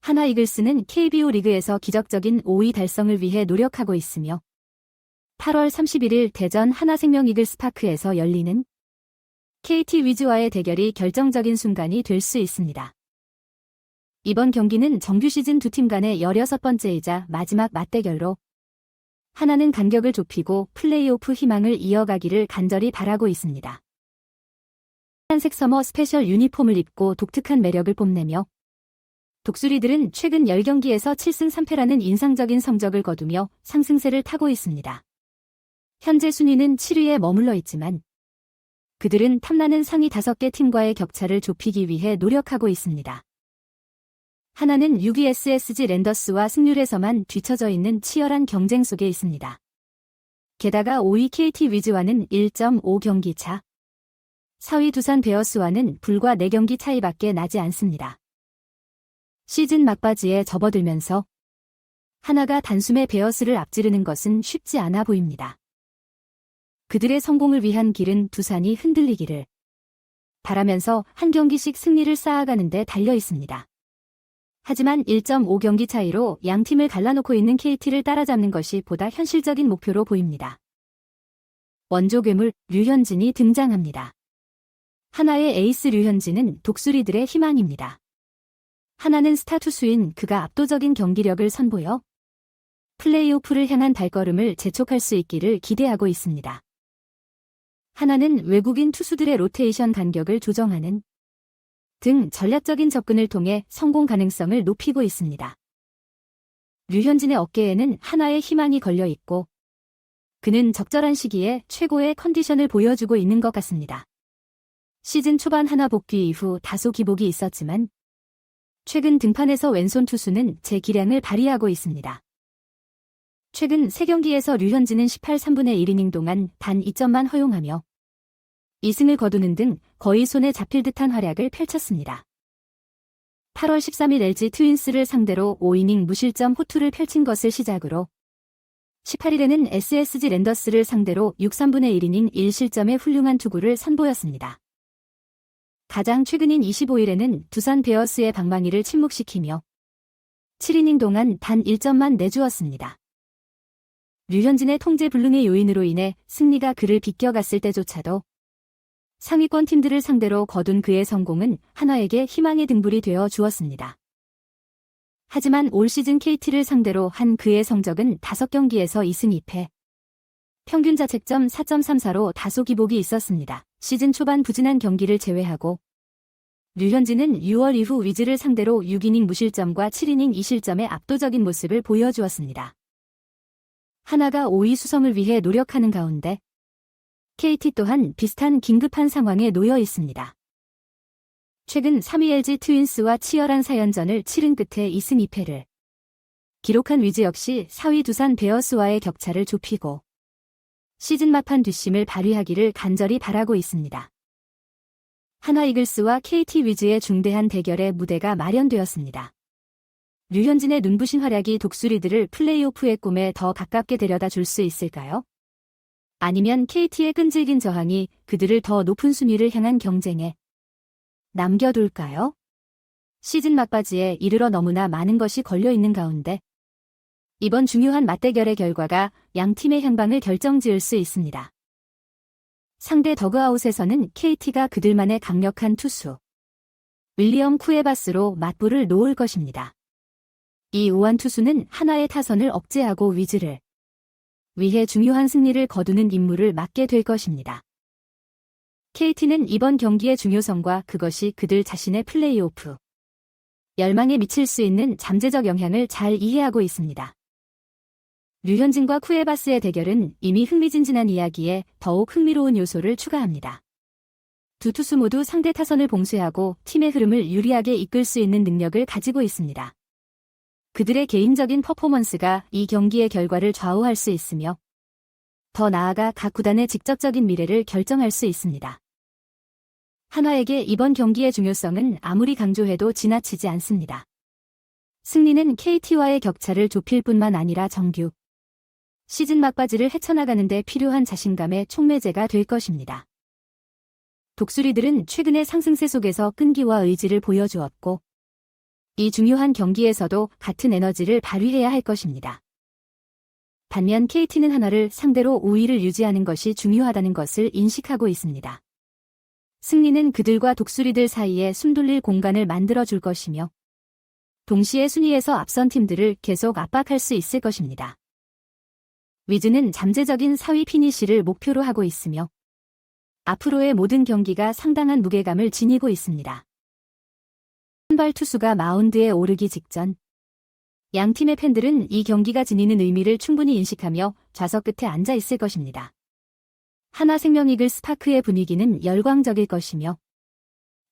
하나 이글스는 KBO 리그에서 기적적인 5위 달성을 위해 노력하고 있으며 8월 31일 대전 하나생명 이글스파크에서 열리는 KT 위즈와의 대결이 결정적인 순간이 될 수 있습니다. 이번 경기는 정규 시즌 두 팀 간의 16번째이자 마지막 맞대결로 하나는 간격을 좁히고 플레이오프 희망을 이어가기를 간절히 바라고 있습니다. 하얀색 서머 스페셜 유니폼을 입고 독특한 매력을 뽐내며 독수리들은 최근 10경기에서 7승 3패라는 인상적인 성적을 거두며 상승세를 타고 있습니다. 현재 순위는 7위에 머물러 있지만 그들은 탐나는 상위 5개 팀과의 격차를 좁히기 위해 노력하고 있습니다. 하나는 6위 SSG 랜더스와 승률에서만 뒤처져 있는 치열한 경쟁 속에 있습니다. 게다가 5위 KT 위즈와는 1.5경기 차, 4위 두산 베어스와는 불과 4경기 차이밖에 나지 않습니다. 시즌 막바지에 접어들면서 하나가 단숨에 베어스를 앞지르는 것은 쉽지 않아 보입니다. 그들의 성공을 위한 길은 두산이 흔들리기를 바라면서 한 경기씩 승리를 쌓아가는 데 달려 있습니다. 하지만 1.5경기 차이로 양 팀을 갈라놓고 있는 KT를 따라잡는 것이 보다 현실적인 목표로 보입니다. 원조 괴물 류현진이 등장합니다. 하나의 에이스 류현진은 독수리들의 희망입니다. 하나는 스타 투수인 그가 압도적인 경기력을 선보여 플레이오프를 향한 발걸음을 재촉할 수 있기를 기대하고 있습니다. 하나는 외국인 투수들의 로테이션 간격을 조정하는 등 전략적인 접근을 통해 성공 가능성을 높이고 있습니다. 류현진의 어깨에는 하나의 희망이 걸려 있고 그는 적절한 시기에 최고의 컨디션을 보여주고 있는 것 같습니다. 시즌 초반 하나 복귀 이후 다소 기복이 있었지만 최근 등판에서 왼손 투수는 제 기량을 발휘하고 있습니다. 최근 3경기에서 류현진은 18 3분의 1이닝 동안 단 2점만 허용하며 2승을 거두는 등 거의 손에 잡힐 듯한 활약을 펼쳤습니다. 8월 13일 LG 트윈스를 상대로 5이닝 무실점 호투를 펼친 것을 시작으로 18일에는 SSG 랜더스를 상대로 6 3분의 1이닝 1실점의 훌륭한 투구를 선보였습니다. 가장 최근인 25일에는 두산 베어스의 방망이를 침묵시키며 7이닝 동안 단 1점만 내주었습니다. 류현진의 통제 불능의 요인으로 인해 승리가 그를 비껴갔을 때조차도 상위권 팀들을 상대로 거둔 그의 성공은 하나에게 희망의 등불이 되어 주었습니다. 하지만 올 시즌 KT를 상대로 한 그의 성적은 5경기에서 2승 2패, 평균 자책점 4.34로 다소 기복이 있었습니다. 시즌 초반 부진한 경기를 제외하고 류현진은 6월 이후 위즈를 상대로 6이닝 무실점과 7이닝 2실점의 압도적인 모습을 보여주었습니다. 하나가 5위 수성을 위해 노력하는 가운데 KT 또한 비슷한 긴급한 상황에 놓여 있습니다. 최근 3위 LG 트윈스와 치열한 4연전을 치른 끝에 2승 2패를 기록한 위즈 역시 4위 두산 베어스와의 격차를 좁히고 시즌 막판 뒷심을 발휘하기를 간절히 바라고 있습니다. 하나 이글스와 KT 위즈의 중대한 대결의 무대가 마련되었습니다. 류현진의 눈부신 활약이 독수리들을 플레이오프의 꿈에 더 가깝게 데려다 줄 수 있을까요? 아니면 KT의 끈질긴 저항이 그들을 더 높은 순위를 향한 경쟁에 남겨둘까요? 시즌 막바지에 이르러 너무나 많은 것이 걸려있는 가운데 이번 중요한 맞대결의 결과가 양 팀의 향방을 결정지을 수 있습니다. 상대 더그아웃에서는 KT가 그들만의 강력한 투수 윌리엄 쿠에바스로 맞불을 놓을 것입니다. 이 우완 투수는 하나의 타선을 억제하고 위즈를 위해 중요한 승리를 거두는 임무를 맡게 될 것입니다. KT는 이번 경기의 중요성과 그것이 그들 자신의 플레이오프 열망에 미칠 수 있는 잠재적 영향을 잘 이해하고 있습니다. 류현진과 쿠에바스의 대결은 이미 흥미진진한 이야기에 더욱 흥미로운 요소를 추가합니다. 두 투수 모두 상대 타선을 봉쇄하고 팀의 흐름을 유리하게 이끌 수 있는 능력을 가지고 있습니다. 그들의 개인적인 퍼포먼스가 이 경기의 결과를 좌우할 수 있으며 더 나아가 각 구단의 직접적인 미래를 결정할 수 있습니다. 하나에게 이번 경기의 중요성은 아무리 강조해도 지나치지 않습니다. 승리는 KT와의 격차를 좁힐 뿐만 아니라 정규 시즌 막바지를 헤쳐나가는 데 필요한 자신감의 촉매제가 될 것입니다. 독수리들은 최근의 상승세 속에서 끈기와 의지를 보여주었고 이 중요한 경기에서도 같은 에너지를 발휘해야 할 것입니다. 반면 KT는 하나를 상대로 우위를 유지하는 것이 중요하다는 것을 인식하고 있습니다. 승리는 그들과 독수리들 사이에 숨돌릴 공간을 만들어줄 것이며 동시에 순위에서 앞선 팀들을 계속 압박할 수 있을 것입니다. 위즈는 잠재적인 4위 피니시를 목표로 하고 있으며 앞으로의 모든 경기가 상당한 무게감을 지니고 있습니다. 선발 투수가 마운드에 오르기 직전 양 팀의 팬들은 이 경기가 지니는 의미를 충분히 인식하며 좌석 끝에 앉아 있을 것입니다. 하나생명 이글스 파크의 분위기는 열광적일 것이며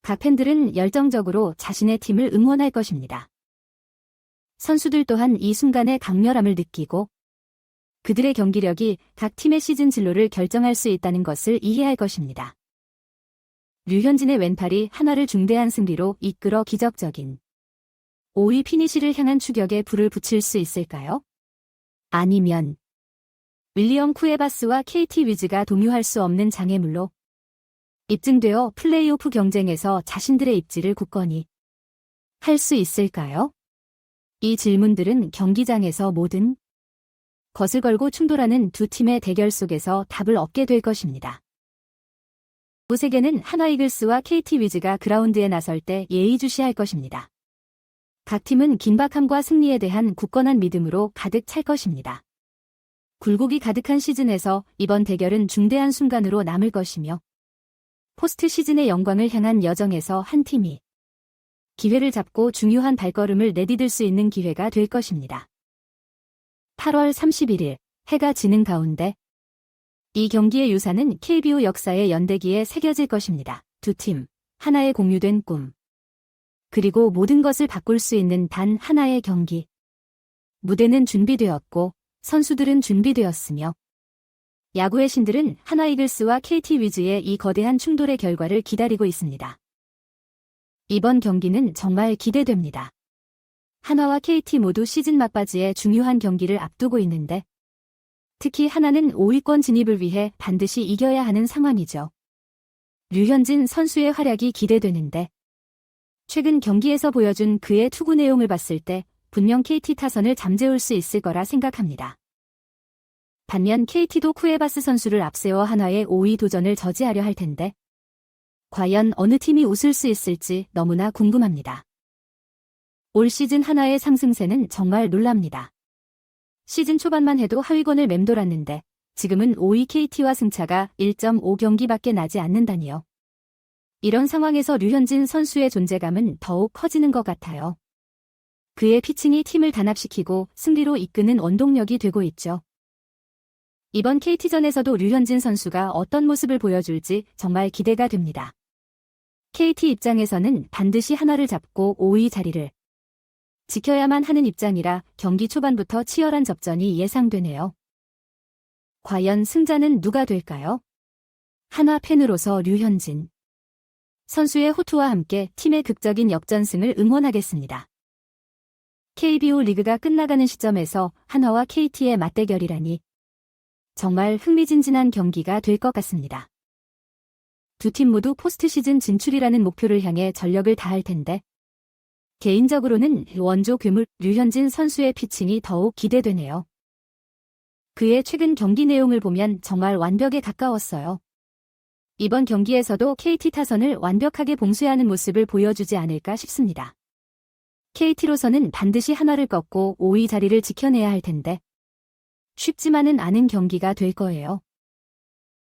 각 팬들은 열정적으로 자신의 팀을 응원할 것입니다. 선수들 또한 이 순간의 강렬함을 느끼고 그들의 경기력이 각 팀의 시즌 진로를 결정할 수 있다는 것을 이해할 것입니다. 류현진의 왼팔이 하나를 중대한 승리로 이끌어 기적적인 5위 피니시를 향한 추격에 불을 붙일 수 있을까요? 아니면 윌리엄 쿠에바스와 KT 위즈가 동요할 수 없는 장애물로 입증되어 플레이오프 경쟁에서 자신들의 입지를 굳건히 할 수 있을까요? 이 질문들은 경기장에서 모든 것을 걸고 충돌하는 두 팀의 대결 속에서 답을 얻게 될 것입니다. 두 세계는 하나 이글스와 KT 위즈가 그라운드에 나설 때 예의주시할 것입니다. 각 팀은 긴박함과 승리에 대한 굳건한 믿음으로 가득 찰 것입니다. 굴곡이 가득한 시즌에서 이번 대결은 중대한 순간으로 남을 것이며 포스트 시즌의 영광을 향한 여정에서 한 팀이 기회를 잡고 중요한 발걸음을 내디딜 수 있는 기회가 될 것입니다. 8월 31일 해가 지는 가운데 이 경기의 유산은 KBO 역사의 연대기에 새겨질 것입니다. 두 팀, 하나의 공유된 꿈. 그리고 모든 것을 바꿀 수 있는 단 하나의 경기. 무대는 준비되었고 선수들은 준비되었으며 야구의 신들은 하나 이글스와 KT 위즈의 이 거대한 충돌의 결과를 기다리고 있습니다. 이번 경기는 정말 기대됩니다. 하나와 KT 모두 시즌 막바지에 중요한 경기를 앞두고 있는데 특히 하나는 5위권 진입을 위해 반드시 이겨야 하는 상황이죠. 류현진 선수의 활약이 기대되는데 최근 경기에서 보여준 그의 투구 내용을 봤을 때 분명 KT 타선을 잠재울 수 있을 거라 생각합니다. 반면 KT도 쿠에바스 선수를 앞세워 하나의 5위 도전을 저지하려 할 텐데 과연 어느 팀이 웃을 수 있을지 너무나 궁금합니다. 올 시즌 하나의 상승세는 정말 놀랍니다. 시즌 초반만 해도 하위권을 맴돌았는데 지금은 5위 KT와 승차가 1.5경기밖에 나지 않는다니요. 이런 상황에서 류현진 선수의 존재감은 더욱 커지는 것 같아요. 그의 피칭이 팀을 단합시키고 승리로 이끄는 원동력이 되고 있죠. 이번 KT전에서도 류현진 선수가 어떤 모습을 보여줄지 정말 기대가 됩니다. KT 입장에서는 반드시 하나를 잡고 5위 자리를 지켜야만 하는 입장이라 경기 초반부터 치열한 접전이 예상되네요. 과연 승자는 누가 될까요? 하나 팬으로서 류현진 선수의 호투와 함께 팀의 극적인 역전승을 응원하겠습니다. KBO 리그가 끝나가는 시점에서 하나와 KT의 맞대결이라니 정말 흥미진진한 경기가 될 것 같습니다. 두 팀 모두 포스트 시즌 진출이라는 목표를 향해 전력을 다할 텐데 개인적으로는 원조 괴물 류현진 선수의 피칭이 더욱 기대되네요. 그의 최근 경기 내용을 보면 정말 완벽에 가까웠어요. 이번 경기에서도 KT 타선을 완벽하게 봉쇄하는 모습을 보여주지 않을까 싶습니다. KT로서는 반드시 하나를 꺾고 5위 자리를 지켜내야 할 텐데 쉽지만은 않은 경기가 될 거예요.